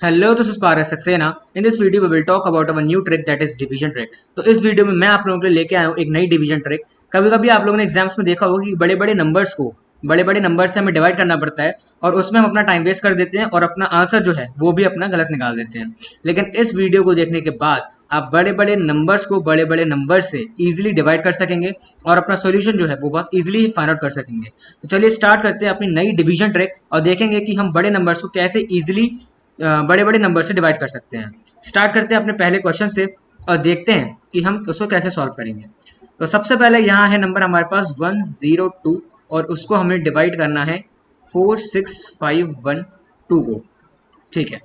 Hello, this is Paras Saxena. In this video, we will talk about our new trick that is division trick. तो इस video में मैं आप लोगों के लिए लेके आया हूँ एक नई डिवीजन ट्रिक। कभी कभी आप लोगों ने एग्जाम्स में देखा होगा कि बड़े बड़े नंबर्स से हमें डिवाइड करना पड़ता है और उसमें हम अपना टाइम वेस्ट कर देते हैं और अपना आंसर जो है वो भी अपना गलत निकाल देते हैं। लेकिन इस वीडियो को देखने के बाद आप बड़े बड़े नंबर्स को बड़े बड़े नंबर से इजीली डिवाइड कर सकेंगे और अपना सोल्यूशन जो है वो बहुत इजीली फाइंड आउट कर सकेंगे। तो चलिए स्टार्ट करते हैं अपनी नई डिवीजन ट्रिक और देखेंगे कि हम बड़े नंबर्स को कैसे इजीली बड़े बड़े नंबर से डिवाइड कर सकते हैं। स्टार्ट करते हैं अपने पहले क्वेश्चन से और देखते हैं कि हम उसको कैसे सॉल्व करेंगे। तो सबसे पहले यहाँ है नंबर हमारे पास 102 और उसको हमें डिवाइड करना है 46512 को। ठीक है।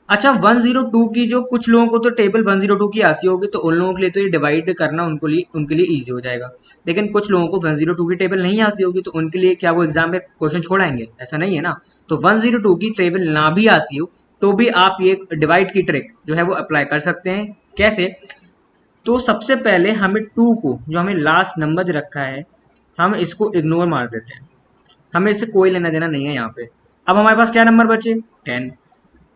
अच्छा, 102 की जो कुछ लोगों को तो टेबल 102 की आती होगी तो उन लोगों के लिए तो ये डिवाइड करना उनके लिए ईजी हो जाएगा। लेकिन कुछ लोगों को 102 की टेबल नहीं आती होगी तो उनके लिए क्या वो एग्जाम में क्वेश्चन छोड़ाएंगे? ऐसा नहीं है ना। तो 102 की टेबल ना भी आती हो तो भी आप ये डिवाइड की ट्रिक जो है वो अप्लाई कर सकते हैं। कैसे? तो सबसे पहले हमें 2 को, जो हमें लास्ट नंबर जो रखा है, हम इसको इग्नोर मार देते हैं। हमें इससे कोई लेना देना नहीं है यहाँ पे। अब हमारे पास क्या नंबर बचे? 10।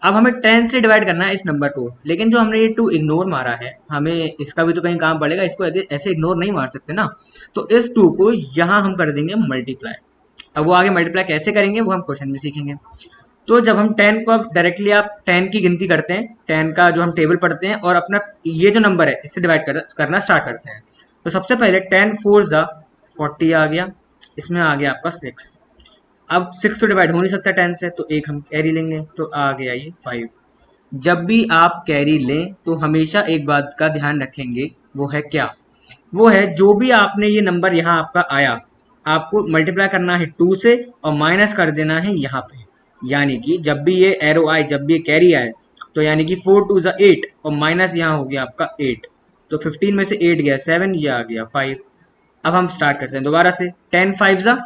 अब हमें 10 से डिवाइड करना है इस नंबर को, लेकिन जो हमने ये 2 इग्नोर मारा है हमें इसका भी तो कहीं काम पड़ेगा, इसको ऐसे इग्नोर नहीं मार सकते ना। तो इस 2 को यहाँ हम कर देंगे मल्टीप्लाई। अब वो आगे मल्टीप्लाई कैसे करेंगे वो हम क्वेश्चन में सीखेंगे। तो जब हम 10 को, अब डायरेक्टली आप 10 की गिनती करते हैं, 10 का जो हम टेबल पढ़ते हैं और अपना ये जो नंबर है इससे डिवाइड करना स्टार्ट करते हैं। तो सबसे पहले 10 4 ज़ा 40 आ गया, इसमें आ गया आपका 6। अब 6 तो डिवाइड हो नहीं सकता 10 से, तो एक हम कैरी लेंगे तो आ गया ये 5। जब भी आप कैरी लें तो हमेशा एक बात का ध्यान रखेंगे, वो है क्या? वो है जो भी आपने ये नंबर यहाँ आपका आया, आपको मल्टीप्लाई करना है 2 से और माइनस कर देना है यहाँ पे। यानी कि जब भी ये एरो आए, जब भी ये कैरी आए, तो यानी कि 4 2 ज़ा 8 और माइनस यहाँ हो गया आपका 8। तो 15 में से 8 गया 7, ये आ गया 5। अब हम स्टार्ट करते हैं दोबारा से। 10 5 ज़ा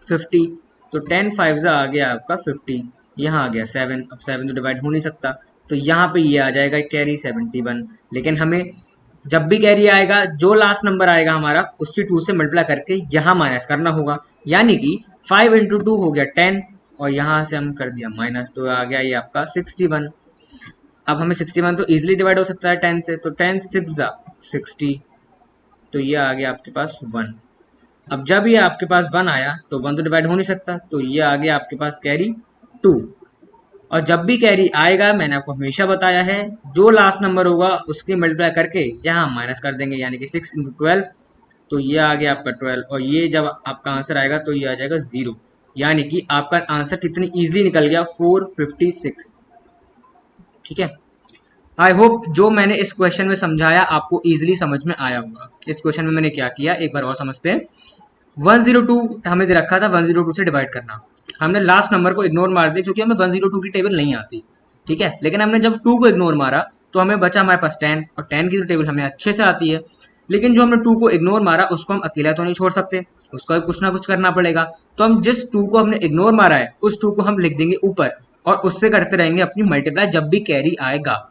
50, तो 10 5 ज़ा आ गया आपका 50। यहाँ आ गया 7। अब 7 तो डिवाइड हो नहीं सकता, तो यहाँ पे ये आ जाएगा कैरी 71। लेकिन हमें जब भी कैरी आएगा, जो लास्ट नंबर आएगा हमारा उसकी 2 से मल्टीप्लाई करके यहाँ माइनस करना होगा। यानी कि 5 इंटू 2 हो गया 10 और यहाँ से हम कर दिया माइनस, तो आ गया ये आपका 61। अब हमें 61 तो इजीली डिवाइड हो सकता है 10 से, तो 10 6 ज़ा 60, तो ये आ गया आपके पास 1। अब जब ये आपके पास 1 आया तो 1 तो डिवाइड हो नहीं सकता, तो ये आ गया आपके पास कैरी 2। और जब भी कैरी आएगा, मैंने आपको हमेशा बताया है, जो लास्ट नंबर होगा उसकी मल्टीप्लाई करके यहाँ माइनस कर देंगे, यानी कि 6 इंटू 12, तो ये आ गया आपका 12। और ये जब आपका आंसर आएगा तो ये आ जाएगा 0। यानी कि आपका आंसर कितनी इजीली निकल गया, 456। ठीक है। आई होप जो मैंने इस क्वेश्चन में समझाया आपको इजीली समझ में आया होगा। इस क्वेश्चन में मैंने क्या किया एक बार और समझते हैं। 102 हमें दे रखा था 102 से डिवाइड करना। हमने लास्ट नंबर को इग्नोर मार दिया क्योंकि हमें 102 की टेबल नहीं आती। ठीक है। लेकिन हमने जब 2 को इग्नोर मारा तो हमें बचा हमारे पास 10, और 10 की तो टेबल हमें अच्छे से आती है। लेकिन जो हमने 2 को इग्नोर मारा उसको हम अकेला तो नहीं छोड़ सकते, उसका भी कुछ ना कुछ करना पड़ेगा। तो हम जिस 2 को हमने इग्नोर मारा है उस 2 को हम लिख देंगे ऊपर और उससे करते रहेंगे अपनी मल्टीप्लाई जब भी कैरी आएगा।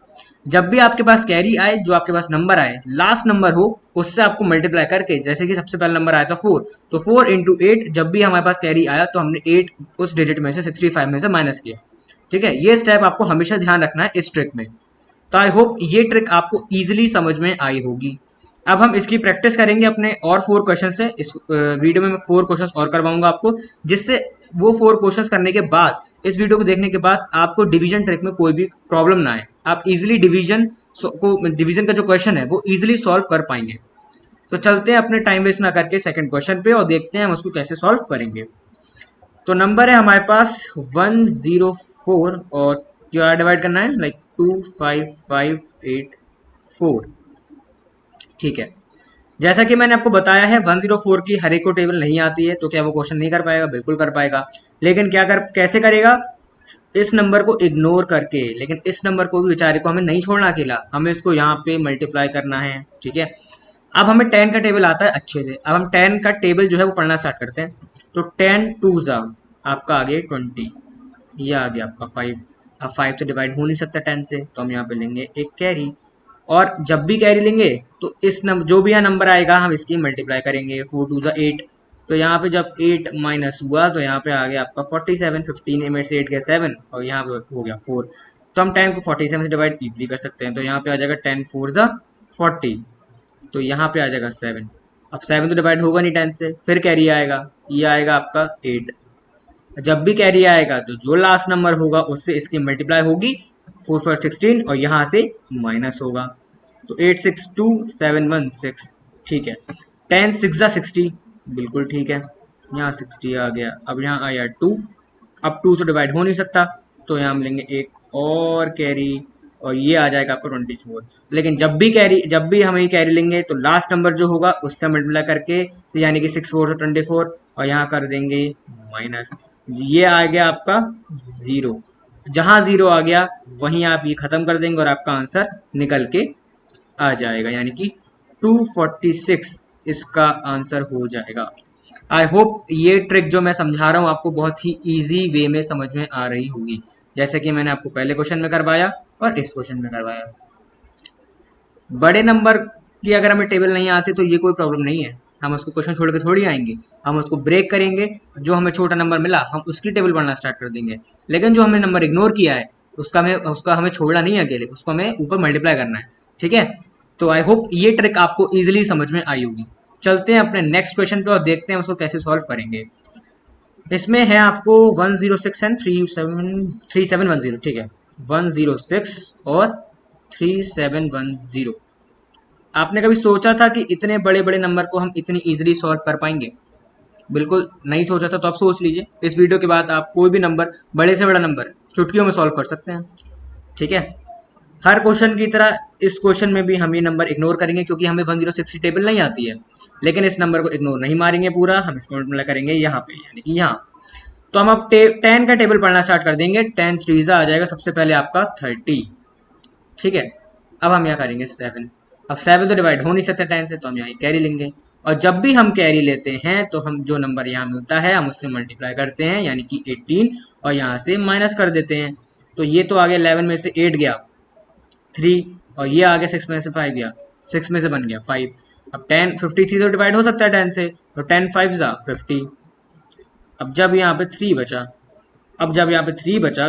जब भी आपके पास कैरी आए, जो आपके पास नंबर आए, लास्ट नंबर हो, उससे आपको मल्टीप्लाई करके, जैसे कि सबसे पहला नंबर आया था 4, तो 4 इंटू 8, जब भी हमारे पास कैरी आया तो हमने 8 उस डिजिट में से 65 में से माइनस किया। ठीक है। ये स्टेप आपको हमेशा ध्यान रखना है इस ट्रिक में। तो आई होप ये ट्रिक आपको इजीली समझ में आई होगी। अब हम इसकी प्रैक्टिस करेंगे अपने और 4 क्वेश्चन से। इस वीडियो में मैं 4 क्वेश्चन और करवाऊंगा आपको, जिससे वो 4 क्वेश्चन करने के बाद, इस वीडियो को देखने के बाद आपको डिवीजन ट्रिक में कोई भी प्रॉब्लम ना आए। आप इजीली डिवीजन का जो क्वेश्चन है वो इजीली सॉल्व कर पाएंगे। तो चलते हैं अपने टाइम वेस्ट ना करके सेकंड क्वेश्चन पे और देखते हैं हम उसको कैसे सॉल्व करेंगे। तो नंबर है हमारे पास 104 और क्या डिवाइड करना है, लाइक 25584। ठीक है। जैसा कि मैंने आपको बताया है 104 की हर एक को टेबल नहीं आती है, तो क्या वो क्वेश्चन नहीं कर पाएगा? बिल्कुल कर पाएगा। लेकिन कैसे करेगा? इस नंबर को इग्नोर करके। लेकिन इस नंबर को भी, बेचारे को, हमें नहीं छोड़ना अकेला, हमें इसको यहाँ पे मल्टीप्लाई करना है। ठीक है। अब हमें 10 का टेबल आता है अच्छे से। अब हम 10 का टेबल जो है वो पढ़ना स्टार्ट करते हैं। तो 10 2 ज़ा आपका आ गया 20, ये आ गया आपका 5। अब 5 तो डिवाइड हो नहीं सकता 10 से, तो हम यहाँ पे लेंगे एक कैरी। और जब भी कैरी लेंगे तो इस नंबर, जो भी यहाँ नंबर आएगा, हम इसकी मल्टीप्लाई करेंगे। 4 2 ज़ा 8, तो यहाँ पे जब 8 माइनस हुआ तो यहाँ पे आ गया आपका 47, 15 में से 8 गया 7 और यहाँ पे हो गया 4। तो हम 10 को 47 से डिवाइड इजीली कर सकते हैं, तो यहाँ पे आ जाएगा 10 4 जा 40, तो यहाँ पे आ जाएगा 7। अब 7 तो डिवाइड होगा नहीं 10 से, फिर कैरी आएगा, ये आएगा आपका 8। जब भी कैरी आएगा तो जो लास्ट नंबर होगा उससे इसकी मल्टीप्लाई होगी 4 4 16 और यहाँ से माइनस होगा, तो 8 6 2 7 1 6, ठीक है। 10 6 जा 60, बिल्कुल ठीक है, यहाँ 60 आ गया। अब यहाँ आया 2, अब 2 तो डिवाइड हो नहीं सकता, तो यहाँ हम लेंगे एक और कैरी और ये आ जाएगा आपको 24। लेकिन जब भी हम ये कैरी लेंगे तो लास्ट नंबर जो होगा उससे मल्टीप्लाई करके, तो यानी कि 6 4 से 24 और यहाँ कर देंगे माइनस, ये आ गया आपका 0। जहां 0 आ गया वहीं आप ये खत्म कर देंगे और आपका आंसर निकल के आ जाएगा, यानी कि 246 इसका आंसर हो जाएगा। आई होप ये ट्रिक जो मैं समझा रहा हूँ आपको बहुत ही इजी वे में समझ में आ रही होगी, जैसे कि मैंने आपको पहले क्वेश्चन में करवाया और इस क्वेश्चन में करवाया। बड़े नंबर की अगर हमें टेबल नहीं आती तो ये कोई प्रॉब्लम नहीं है, हम उसको क्वेश्चन छोड़ के थोड़ी आएंगे, हम उसको ब्रेक करेंगे, जो हमें छोटा नंबर मिला हम उसकी टेबल पढ़ना स्टार्ट कर देंगे। लेकिन जो हमने नंबर इग्नोर किया है उसका हमें छोड़ना नहीं है अकेले, उसको हमें ऊपर मल्टीप्लाई करना है, ठीक है। तो आई होप ये ट्रिक आपको इजिली समझ में आई होगी। चलते हैं अपने नेक्स्ट क्वेश्चन पे और देखते हैं उसको कैसे सॉल्व करेंगे। इसमें है आपको 106 एंड 3710, ठीक है, 106 और 3710। आपने कभी सोचा था कि इतने बड़े बड़े नंबर को हम इतनी इजीली सॉल्व कर पाएंगे? बिल्कुल नहीं सोचा था, तो आप सोच लीजिए इस वीडियो के बाद आप कोई भी नंबर, बड़े से बड़ा नंबर चुटकियों में सॉल्व कर सकते हैं, ठीक है। हर क्वेश्चन की तरह इस क्वेश्चन में भी हम ये नंबर इग्नोर करेंगे क्योंकि हमें 106 की टेबल नहीं आती है, लेकिन इस नंबर को इग्नोर नहीं मारेंगे पूरा, हम इसको मल्टीप्लाई करेंगे यहाँ पे, यानी कि यहाँ। तो हम अब 10 का टेबल पढ़ना स्टार्ट कर देंगे। 10 3 आ जाएगा सबसे पहले आपका 30, ठीक है। अब हम यहाँ करेंगे 7। अब 7 तो डिवाइड हो नहीं सकता 10 से, तो हम यहाँ कैरी लेंगे, और जब भी हम कैरी लेते हैं तो हम जो नंबर यहाँ मिलता है हम उससे मल्टीप्लाई करते हैं, यानी कि 18 और यहाँ से माइनस कर देते हैं। तो ये तो आ गया 11 में से 8 गया 3 और ये आ गया 6 में से 5 गया, 6 में से बन गया 5। अब 10 53 तो डिवाइड हो सकता है 10 से, तो 10 5 जा 50। अब जब यहाँ पे 3 बचा,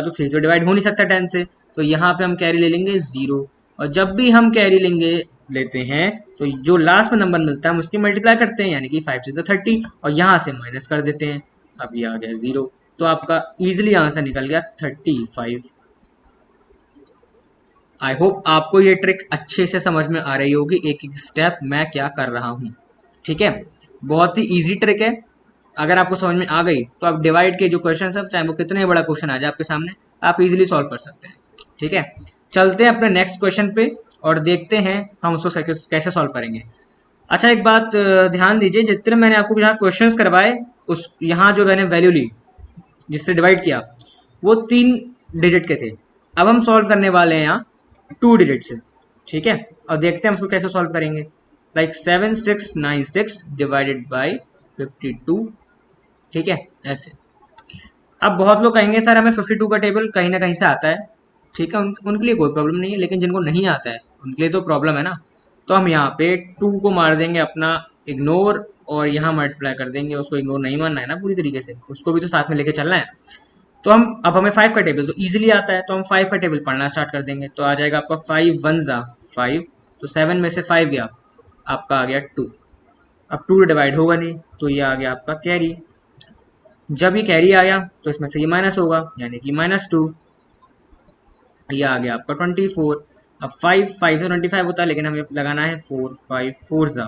तो 3 तो डिवाइड हो नहीं सकता 10 से, तो यहाँ पे हम कैरी ले लेंगे 0। और जब भी हम कैरी लेते हैं तो जो लास्ट में नंबर मिलता है हम उसकी मल्टीप्लाई करते हैं, यानी कि 5 से तो 30 और यहाँ से माइनस कर देते हैं। अब ये आ गया 0, तो आपका इजिली आंसर निकल गया 35। आई होप आपको ये ट्रिक अच्छे से समझ में आ रही होगी, एक एक स्टेप मैं क्या कर रहा हूँ, ठीक है। बहुत ही इजी ट्रिक है, अगर आपको समझ में आ गई तो आप डिवाइड के जो क्वेश्चन है चाहे वो कितने बड़ा क्वेश्चन आ जाए आपके सामने, आप इजीली सॉल्व कर सकते हैं, ठीक है। चलते हैं अपने नेक्स्ट क्वेश्चन पे और देखते हैं हम उसको कैसे सॉल्व करेंगे। अच्छा एक बात ध्यान दीजिए, जितने मैंने आपको यहाँ क्वेश्चंस करवाए उस यहाँ जो मैंने वैल्यू ली जिससे डिवाइड किया वो 3 डिजिट के थे, अब हम सॉल्व करने वाले हैं यहाँ 2 डिजिट से, ठीक है। और देखते हैं हम उसको कैसे सॉल्व करेंगे। लाइक 7696 डिवाइडेड बाई 52, ठीक है, ऐसे। अब बहुत लोग कहेंगे सर हमें 52 का टेबल कहीं ना कहीं से आता है, ठीक है, उनके लिए कोई प्रॉब्लम नहीं है, लेकिन जिनको नहीं आता है उनके लिए तो प्रॉब्लम है ना। तो हम यहाँ पे 2 को मार देंगे अपना इग्नोर और यहाँ मल्टीप्लाई कर देंगे, उसको इग्नोर नहीं मानना है ना पूरी तरीके से, उसको भी तो साथ में लेके चलना है। तो हम अब हमें 5 का टेबल तो इजीली आता है, तो हम 5 का टेबल पढ़ना स्टार्ट कर देंगे। तो आ जाएगा आपका 5 1 जा 5, तो 7 में से 5 गया, आपका आ गया 2। अब 2 डिवाइड होगा नहीं, तो ये आ गया आपका कैरी। जब ये कैरी आया तो इसमें से ये माइनस होगा, यानी कि -2, ये आ गया आपका 24। अब 5 5 से 25 होता है, लेकिन हमें लगाना है 4 5 4 जा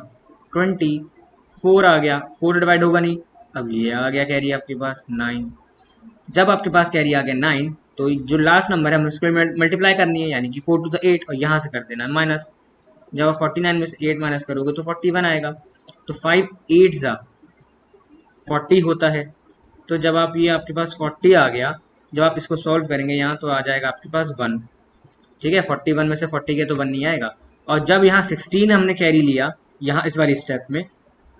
20, 4 आ गया, 4 डिवाइड होगा नहीं। अब ये आ गया कैरी आपके पास 9। जब आपके पास कैरी आ गया 9, तो जो लास्ट नंबर है हमें उसको मल्टीप्लाई करनी है, यानी कि 4 to the 8 और यहाँ से कर देना है माइनस। जब आप 49 में से 8 माइनस करोगे तो 41 आएगा, तो 5 8 जा 40 होता है। तो जब आप ये आपके पास 40 आ गया, जब आप इसको सॉल्व करेंगे यहाँ तो आ जाएगा आपके पास 1, ठीक है। 41 में से 40 के तो 1 नहीं आएगा। और जब यहाँ 16 हमने कैरी लिया यहाँ इस वाली स्टेप में,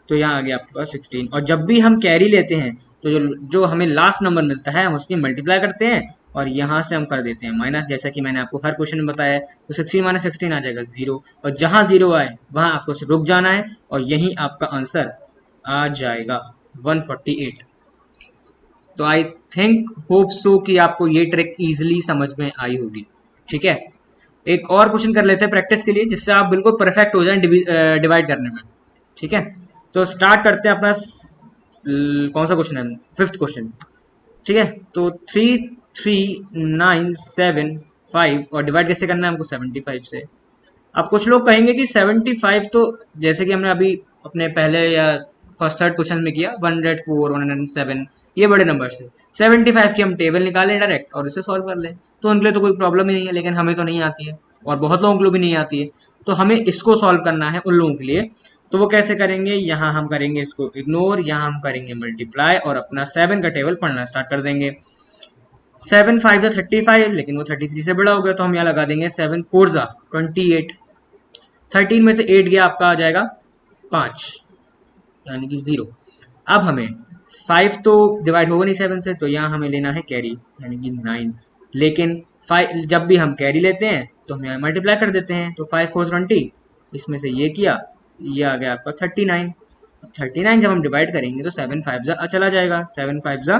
तो यहाँ आ गया आपके पास 16। और जब भी हम कैरी लेते हैं तो जो हमें लास्ट नंबर मिलता है हम उसकी मल्टीप्लाई करते हैं और यहाँ से हम कर देते हैं माइनस, जैसा कि मैंने आपको हर क्वेश्चन में बताया है। तो 16 माइनस 16 आ जाएगा 0, और जहाँ 0 आए वहाँ आपको रुक जाना है और यही आपका आंसर आ जाएगा। 148। तो आई थिंक होप सो कि आपको ये ट्रिक इजीली समझ में आई होगी। ठीक है, एक और क्वेश्चन कर लेते हैं प्रैक्टिस के लिए, जिससे आप बिल्कुल परफेक्ट हो जाएं डिवाइड करने में। ठीक है, तो स्टार्ट करते हैं अपना कौन सा क्वेश्चन है, फिफ्थ क्वेश्चन। ठीक है, तो 33975 और डिवाइड कैसे करना है हमको, 75 से। अब कुछ लोग कहेंगे कि 75 तो जैसे कि हमने अभी अपने पहले या फर्स्ट थर्ड क्वेश्चन में किया, 104 107 ये बड़े नंबर से, 75 की हम टेबल निकालें डायरेक्ट और इसे सॉल्व कर लें, तो उनके लिए तो कोई प्रॉब्लम ही नहीं है। लेकिन हमें तो नहीं आती है और बहुत लोगों के लिए भी नहीं आती है, तो हमें इसको सॉल्व करना है उन लोगों के लिए। तो वो कैसे करेंगे, यहाँ हम करेंगे इसको इग्नोर, यहाँ हम करेंगे मल्टीप्लाई और अपना 7 का टेबल पढ़ना स्टार्ट कर देंगे। 7 5 35, लेकिन वो 33 से बड़ा हो गया, तो हम यहाँ लगा देंगे 7 4 28। 13 में से 8 गया, आपका आ जाएगा 5, यानी कि 0। अब हमें 5 तो डिवाइड होगा नहीं 7 से, तो यहाँ हमें लेना है कैरी, यानी कि 9। लेकिन 5 जब भी हम कैरी लेते हैं तो हम यहाँ मल्टीप्लाई कर देते हैं, तो 5 4 20, इसमें से ये किया, ये आ गया आपका 39। 39 जब हम डिवाइड करेंगे तो 7 5 जा चला जाएगा, 7 5 जा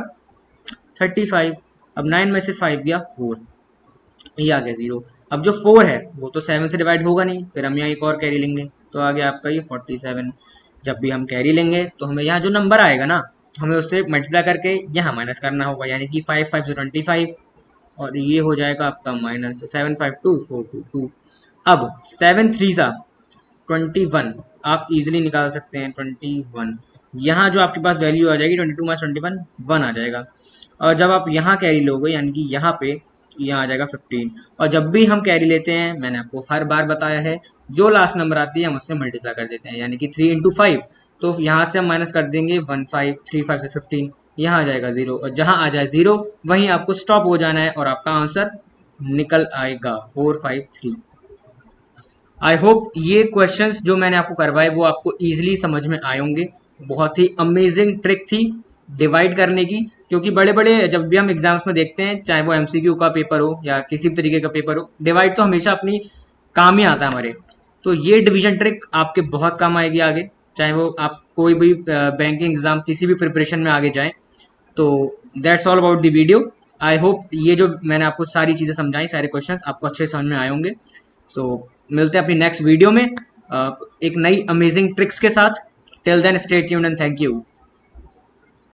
35। अब 9 में से 5 गया 4, ये आ गया 0। अब जो 4 है वो तो 7 से डिवाइड होगा नहीं, फिर हम यहाँ एक और कैरी लेंगे, तो आ गया आपका ये 47। जब भी हम कैरी लेंगे तो हमें यहाँ जो नंबर आएगा ना, तो हमें उससे मल्टीप्लाई करके यहाँ माइनस करना होगा, यानी कि 5 5 से 25, और ये हो जाएगा आपका माइनस 7 5 2 4 2 2। अब 7 3 सा 21 आप इजीली निकाल सकते हैं, 21। यहाँ जो आपके पास वैल्यू आ जाएगी 22 माइनस 21 1 आ जाएगा। और जब आप यहाँ कैरी लोगे, यानी कि यहाँ पे, यहाँ आ जाएगा 15। और जब भी हम कैरी लेते हैं, मैंने आपको हर बार बताया है, जो लास्ट नंबर आती है हम उससे मल्टीप्लाई कर देते हैं, यानी कि 3 इंटू 5, तो यहाँ से हम माइनस कर देंगे 1 5 3 5 से 15, यहाँ आ जाएगा 0, और जहाँ आ जाए 0 वहीं आपको स्टॉप हो जाना है और आपका आंसर निकल आएगा 453। आई होप ये क्वेश्चंस जो मैंने आपको करवाए वो आपको इजीली समझ में आए होंगे। बहुत ही अमेजिंग ट्रिक थी डिवाइड करने की, क्योंकि बड़े बड़े जब भी हम एग्जाम्स में देखते हैं, चाहे वो एमसीक्यू का पेपर हो या किसी भी तरीके का पेपर हो, डिवाइड तो हमेशा अपनी काम ही आता है हमारे। तो ये डिवीजन ट्रिक आपके बहुत काम आएगी आगे, चाहे वो आप कोई भी बैंकिंग एग्जाम किसी भी प्रिपरेशन में आगे जाएं। तो that's all about the video. I hope ये जो मैंने आपको सारी चीज़ें समझाई, सारे क्वेश्चंस आपको अच्छे समझ में आए होंगे। सो मिलते हैं अपनी नेक्स्ट वीडियो में एक नई अमेजिंग ट्रिक्स के साथ। Till then stay tuned and thank you.